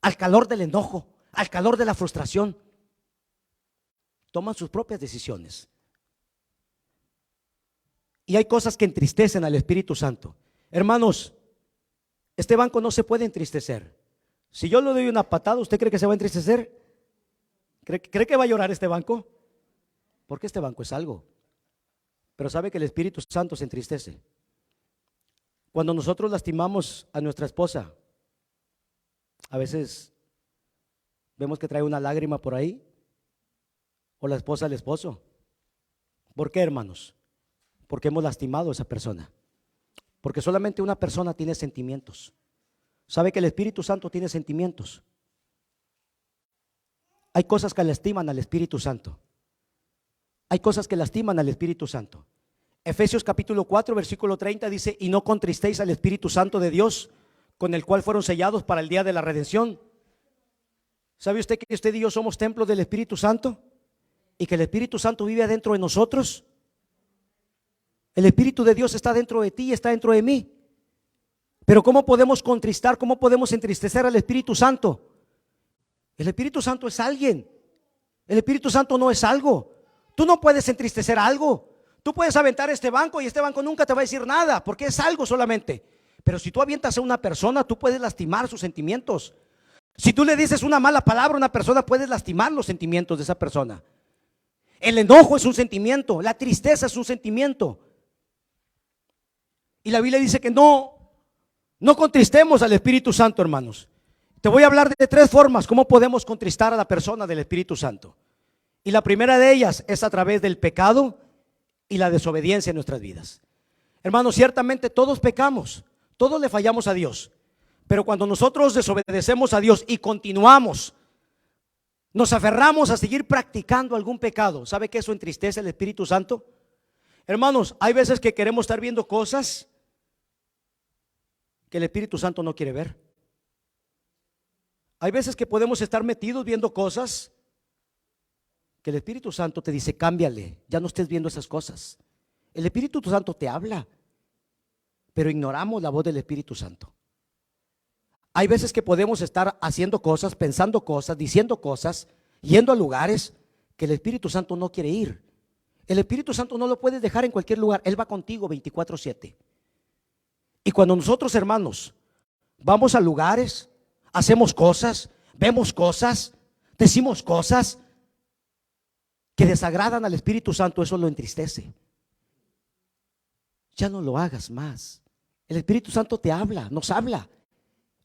al calor del enojo, al calor de la frustración. Toman sus propias decisiones. Y hay cosas que entristecen al Espíritu Santo. Hermanos, este banco no se puede entristecer. Si yo le doy una patada, ¿usted cree que se va a entristecer? ¿Cree que va a llorar este banco? Porque este banco es algo. Pero sabe que el Espíritu Santo se entristece cuando nosotros lastimamos a nuestra esposa. A veces vemos que trae una lágrima por ahí, o la esposa al esposo. ¿Por qué, hermanos? Porque hemos lastimado a esa persona. Porque solamente una persona tiene sentimientos. ¿Sabe que el Espíritu Santo tiene sentimientos? Hay cosas que lastiman al Espíritu Santo. Hay cosas que lastiman al Espíritu Santo. Efesios capítulo 4 versículo 30 dice: y no contristéis al Espíritu Santo de Dios, con el cual fueron sellados para el día de la redención. ¿Sabe usted que usted y yo somos templos del Espíritu Santo? Y que el Espíritu Santo vive adentro de nosotros. El Espíritu de Dios está dentro de ti y está dentro de mí. Pero ¿cómo podemos contristar, cómo podemos entristecer al Espíritu Santo? El Espíritu Santo es alguien. El Espíritu Santo no es algo. Tú no puedes entristecer algo. Tú puedes aventar este banco y este banco nunca te va a decir nada, porque es algo solamente. Pero si tú avientas a una persona, tú puedes lastimar sus sentimientos. Si tú le dices una mala palabra a una persona, puedes lastimar los sentimientos de esa persona. El enojo es un sentimiento, la tristeza es un sentimiento. Y la Biblia dice que no contristemos al Espíritu Santo, hermanos. Te voy a hablar de 3 formas cómo podemos contristar a la persona del Espíritu Santo. Y la primera de ellas es a través del pecado y la desobediencia en nuestras vidas. Hermanos, ciertamente todos pecamos, todos le fallamos a Dios. Pero cuando nosotros desobedecemos a Dios y continuamos, nos aferramos a seguir practicando algún pecado, ¿sabe que eso entristece al Espíritu Santo? Hermanos, hay veces que queremos estar viendo cosas que el Espíritu Santo no quiere ver. Hay veces que podemos estar metidos viendo cosas que el Espíritu Santo te dice: cámbiale, ya no estés viendo esas cosas. El Espíritu Santo te habla, pero ignoramos la voz del Espíritu Santo. Hay veces que podemos estar haciendo cosas, pensando cosas, diciendo cosas, yendo a lugares que el Espíritu Santo no quiere ir. El Espíritu Santo no lo puedes dejar en cualquier lugar. Él va contigo 24/7. Y cuando nosotros, hermanos, vamos a lugares, hacemos cosas, vemos cosas, decimos cosas que desagradan al Espíritu Santo, eso lo entristece. Ya no lo hagas más. El Espíritu Santo te habla, nos habla.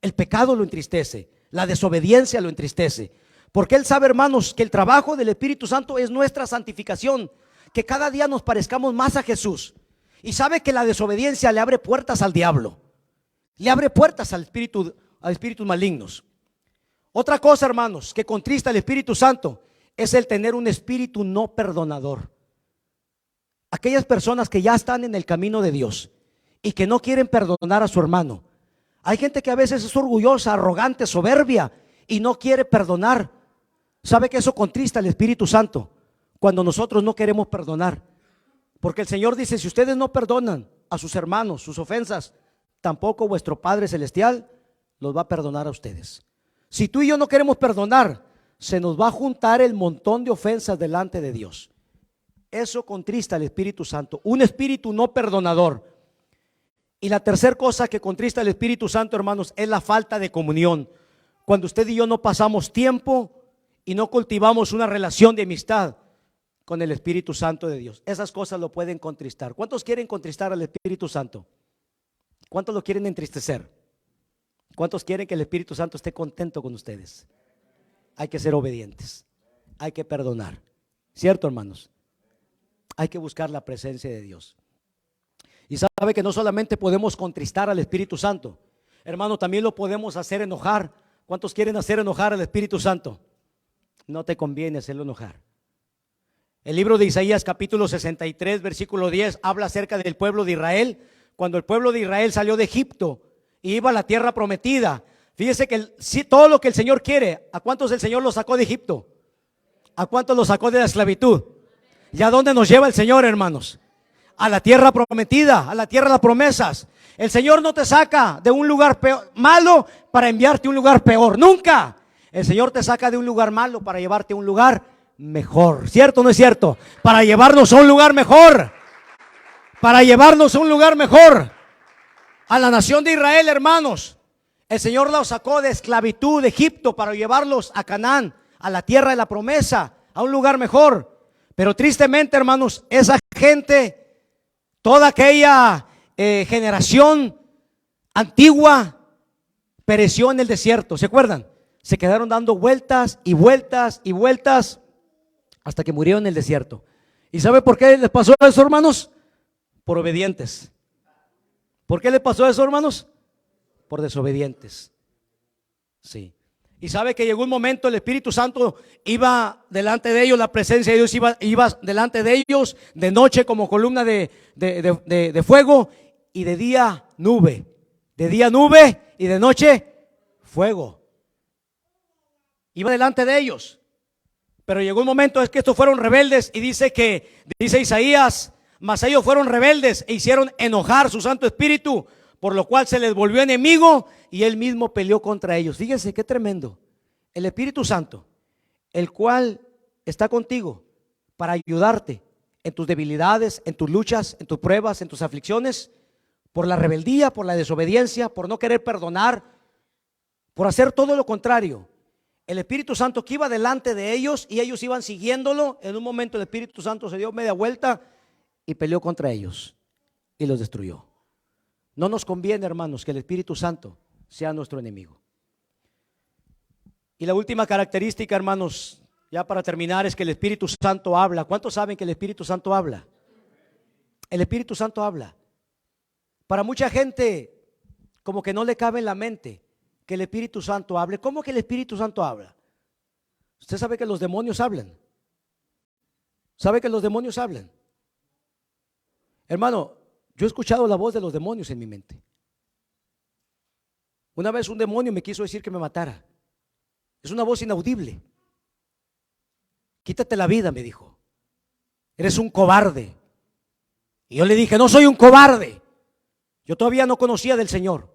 El pecado lo entristece, la desobediencia lo entristece, porque Él sabe, hermanos, que el trabajo del Espíritu Santo es nuestra santificación, que cada día nos parezcamos más a Jesús. Y sabe que la desobediencia le abre puertas al diablo, le abre puertas a espíritus malignos. Otra cosa, hermanos, que contrista al Espíritu Santo es el tener un espíritu no perdonador. Aquellas personas que ya están en el camino de Dios y que no quieren perdonar a su hermano. Hay gente que a veces es orgullosa, arrogante, soberbia y no quiere perdonar. ¿Sabe que eso contrista al Espíritu Santo? Cuando nosotros no queremos perdonar. Porque el Señor dice: si ustedes no perdonan a sus hermanos sus ofensas, tampoco vuestro Padre Celestial los va a perdonar a ustedes. Si tú y yo no queremos perdonar, se nos va a juntar el montón de ofensas delante de Dios. Eso contrista al Espíritu Santo, un espíritu no perdonador. Y la tercera cosa que contrista al Espíritu Santo, hermanos, es la falta de comunión. Cuando usted y yo no pasamos tiempo y no cultivamos una relación de amistad con el Espíritu Santo de Dios, esas cosas lo pueden contristar. ¿Cuántos quieren contristar al Espíritu Santo? ¿Cuántos lo quieren entristecer? ¿Cuántos quieren que el Espíritu Santo esté contento con ustedes? Hay que ser obedientes, hay que perdonar, ¿cierto, hermanos? Hay que buscar la presencia de Dios. Y sabe que no solamente podemos contristar al Espíritu Santo, hermano, también lo podemos hacer enojar. ¿Cuántos quieren hacer enojar al Espíritu Santo? No te conviene hacerlo enojar. El libro de Isaías capítulo 63 versículo 10 habla acerca del pueblo de Israel. Cuando el pueblo de Israel salió de Egipto y iba a la tierra prometida, fíjese que todo lo que el Señor quiere, ¿a cuántos el Señor los sacó de Egipto? ¿A cuántos los sacó de la esclavitud? ¿Y a dónde nos lleva el Señor, hermanos? A la tierra prometida, a la tierra de las promesas. El Señor no te saca de un lugar malo para enviarte a un lugar peor, nunca. El Señor te saca de un lugar malo para llevarte a un lugar mejor, ¿cierto o no es cierto? Para llevarnos a un lugar mejor, para llevarnos a un lugar mejor. A la nación de Israel, hermanos, el Señor los sacó de esclavitud de Egipto para llevarlos a Canaán, a la tierra de la promesa, a un lugar mejor. Pero tristemente, hermanos, esa gente, toda aquella generación antigua pereció en el desierto. ¿Se acuerdan? Se quedaron dando vueltas y vueltas y vueltas hasta que murieron en el desierto. ¿Y sabe por qué les pasó eso, hermanos? Por obedientes. ¿Por qué les pasó eso, hermanos? Por desobedientes. Sí. Y sabe que llegó un momento, el Espíritu Santo iba delante de ellos, la presencia de Dios iba delante de ellos, de noche como columna de fuego, y de día nube y de noche fuego. Iba delante de ellos. Pero llegó un momento, es que estos fueron rebeldes, y dice Isaías, mas ellos fueron rebeldes e hicieron enojar su Santo Espíritu, por lo cual se les volvió enemigo y él mismo peleó contra ellos. Fíjense qué tremendo. El Espíritu Santo, el cual está contigo para ayudarte en tus debilidades, en tus luchas, en tus pruebas, en tus aflicciones, por la rebeldía, por la desobediencia, por no querer perdonar, por hacer todo lo contrario. El Espíritu Santo que iba delante de ellos y ellos iban siguiéndolo, en un momento el Espíritu Santo se dio media vuelta y peleó contra ellos y los destruyó. No nos conviene, hermanos, que el Espíritu Santo sea nuestro enemigo. Y la última característica, hermanos, ya para terminar, es que el Espíritu Santo habla. ¿Cuántos saben que el Espíritu Santo habla? El Espíritu Santo habla. Para mucha gente, como que no le cabe en la mente que el Espíritu Santo hable. ¿Cómo que el Espíritu Santo habla? Usted sabe que los demonios hablan. ¿Sabe que los demonios hablan? Hermano, yo he escuchado la voz de los demonios en mi mente. Una vez un demonio me quiso decir que me matara. Es una voz inaudible. Quítate la vida, me dijo. Eres un cobarde. Y yo le dije, no soy un cobarde. Yo todavía no conocía del Señor.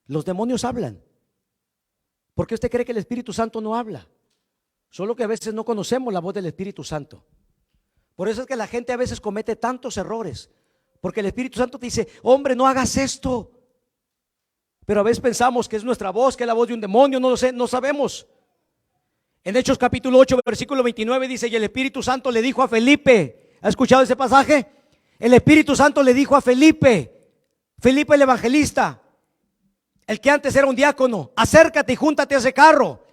Los demonios hablan. ¿Por qué usted cree que el Espíritu Santo no habla? Solo que a veces no conocemos la voz del Espíritu Santo. Por eso es que la gente a veces comete tantos errores. Porque el Espíritu Santo te dice, hombre, no hagas esto. Pero a veces pensamos que es nuestra voz, que es la voz de un demonio, no lo sé, no sabemos. En Hechos capítulo 8, versículo 29 dice, y el Espíritu Santo le dijo a Felipe, ¿ha escuchado ese pasaje? El Espíritu Santo le dijo a Felipe el evangelista, el que antes era un diácono, acércate y júntate a ese carro.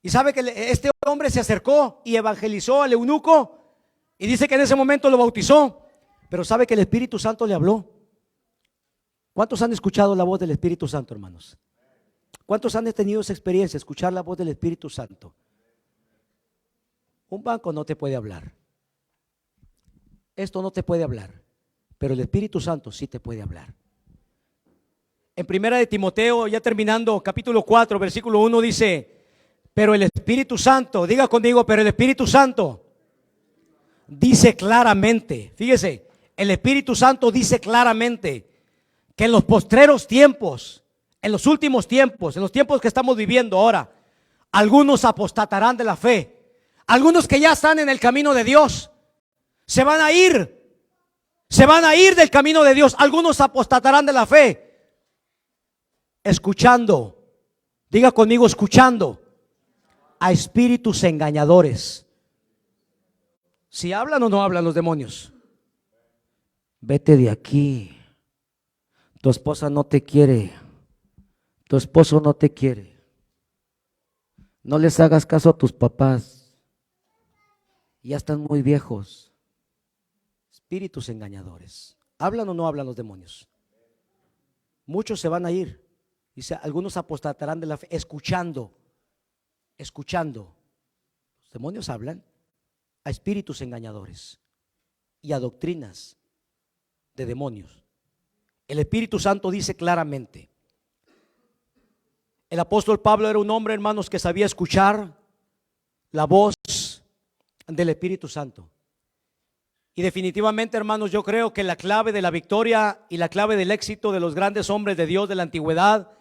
Y sabe que este hombre se acercó y evangelizó al eunuco, y dice que en ese momento lo bautizó. Pero sabe que el Espíritu Santo le habló. ¿Cuántos han escuchado la voz del Espíritu Santo, hermanos? ¿Cuántos han tenido esa experiencia, escuchar la voz del Espíritu Santo? Un banco no te puede hablar. Esto no te puede hablar. Pero el Espíritu Santo sí te puede hablar. En primera de Timoteo, ya terminando, capítulo 4, versículo 1 dice, pero el Espíritu Santo, diga conmigo, pero el Espíritu Santo dice claramente, fíjese, el Espíritu Santo dice claramente que en los postreros tiempos, en los últimos tiempos, en los tiempos que estamos viviendo ahora, algunos apostatarán de la fe. Algunos que ya están en el camino de Dios se van a ir del camino de Dios. Algunos apostatarán de la fe, escuchando, diga conmigo, escuchando a espíritus engañadores. Si hablan o no hablan los demonios. Vete de aquí. Tu esposa no te quiere. Tu esposo no te quiere. No les hagas caso a tus papás. Ya están muy viejos. Espíritus engañadores. ¿Hablan o no hablan los demonios? Muchos se van a ir. Dice, algunos apostatarán de la fe, escuchando. Los demonios hablan a espíritus engañadores y a doctrinas de demonios. El Espíritu Santo dice claramente. El apóstol Pablo era un hombre, hermanos, que sabía escuchar la voz del Espíritu Santo. Y definitivamente, hermanos, yo creo que la clave de la victoria y la clave del éxito de los grandes hombres de Dios de la antigüedad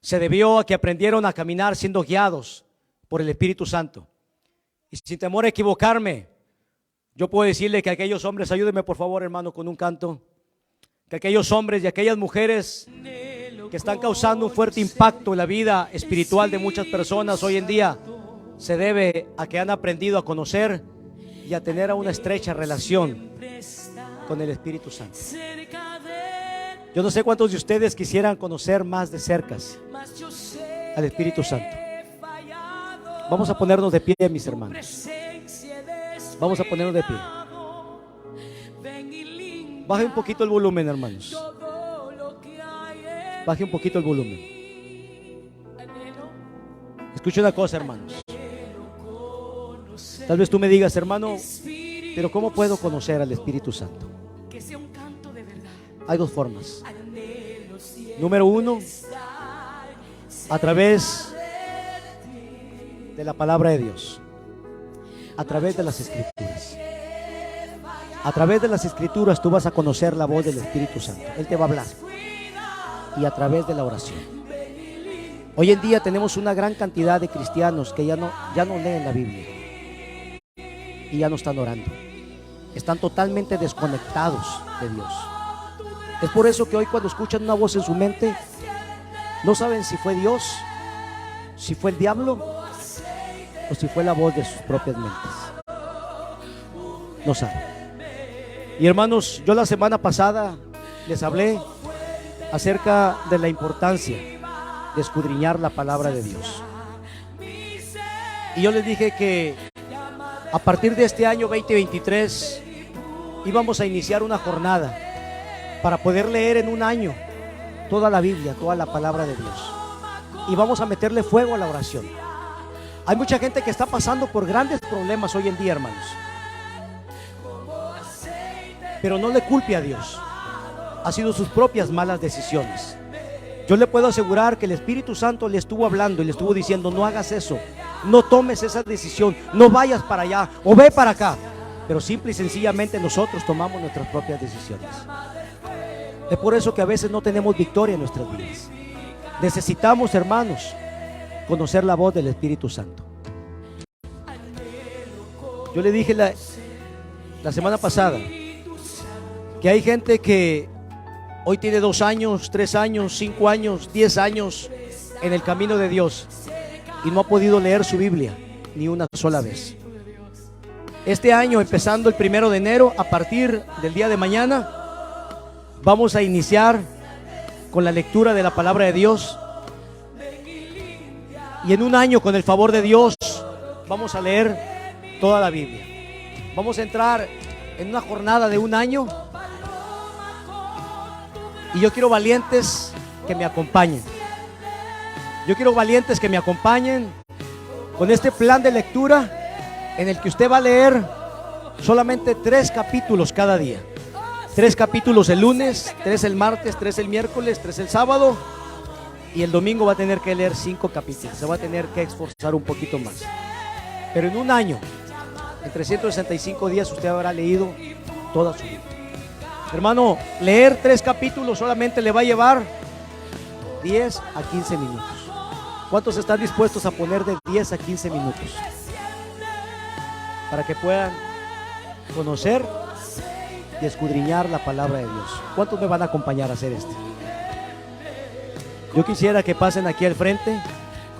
se debió a que aprendieron a caminar siendo guiados por el Espíritu Santo. Y sin temor a equivocarme, yo puedo decirle que aquellos hombres, ayúdenme por favor, hermano, con un canto, que aquellos hombres y aquellas mujeres que están causando un fuerte impacto en la vida espiritual de muchas personas hoy en día, se debe a que han aprendido a conocer y a tener una estrecha relación con el Espíritu Santo. Yo no sé cuántos de ustedes quisieran conocer más de cerca al Espíritu Santo. Vamos a ponernos de pie, mis hermanos. Vamos a ponernos de pie. Baje un poquito el volumen, hermanos. Baje un poquito el volumen. Escucha una cosa, hermanos. Tal vez tú me digas, hermano, pero ¿cómo puedo conocer al Espíritu Santo? Hay dos formas. Número uno, a través de la palabra de Dios, a través de las Escrituras. A través de las Escrituras tú vas a conocer la voz del Espíritu Santo. Él te va a hablar. Y a través de la oración. Hoy en día tenemos una gran cantidad de cristianos que ya no leen la Biblia y ya no están orando. Están totalmente desconectados de Dios. Es por eso que hoy, cuando escuchan una voz en su mente, no saben si fue Dios, si fue el diablo o si fue la voz de sus propias mentes. No saben. Y hermanos, yo la semana pasada les hablé acerca de la importancia de escudriñar la palabra de Dios. Y yo les dije que a partir de este año 2023 íbamos a iniciar una jornada para poder leer en un año toda la Biblia, toda la palabra de Dios. Y vamos a meterle fuego a la oración. Hay mucha gente que está pasando por grandes problemas hoy en día, hermanos. Pero no le culpe a Dios. Ha sido sus propias malas decisiones. Yo le puedo asegurar que el Espíritu Santo le estuvo hablando y le estuvo diciendo: no hagas eso, no tomes esa decisión, no vayas para allá o ve para acá. Pero simple y sencillamente nosotros tomamos nuestras propias decisiones. Es por eso que a veces no tenemos victoria en nuestras vidas. Necesitamos, hermanos, conocer la voz del Espíritu Santo. Yo le dije la semana pasada que hay gente que hoy tiene 2 años, 3 años, 5 años, 10 años en el camino de Dios y no ha podido leer su Biblia ni una sola vez. Este año, empezando el 1 de enero, a partir del día de mañana, vamos a iniciar con la lectura de la palabra de Dios. Y en un año, con el favor de Dios, vamos a leer toda la Biblia. Vamos a entrar en una jornada de un año. Y yo quiero valientes que me acompañen. Yo quiero valientes que me acompañen con este plan de lectura en el que usted va a leer solamente 3 capítulos cada día. 3 capítulos el lunes, 3 el martes, 3 el miércoles, 3 el sábado. Y el domingo va a tener que leer 5 capítulos. Se va a tener que esforzar un poquito más. Pero en un año, en 365 días, usted habrá leído toda su vida. Hermano, leer 3 capítulos solamente le va a llevar 10 a 15 minutos. ¿Cuántos están dispuestos a poner de 10 a 15 minutos? Para que puedan conocer y escudriñar la palabra de Dios. ¿Cuántos me van a acompañar a hacer esto? Yo quisiera que pasen aquí al frente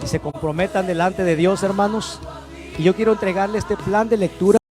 y se comprometan delante de Dios, hermanos. Y yo quiero entregarle este plan de lectura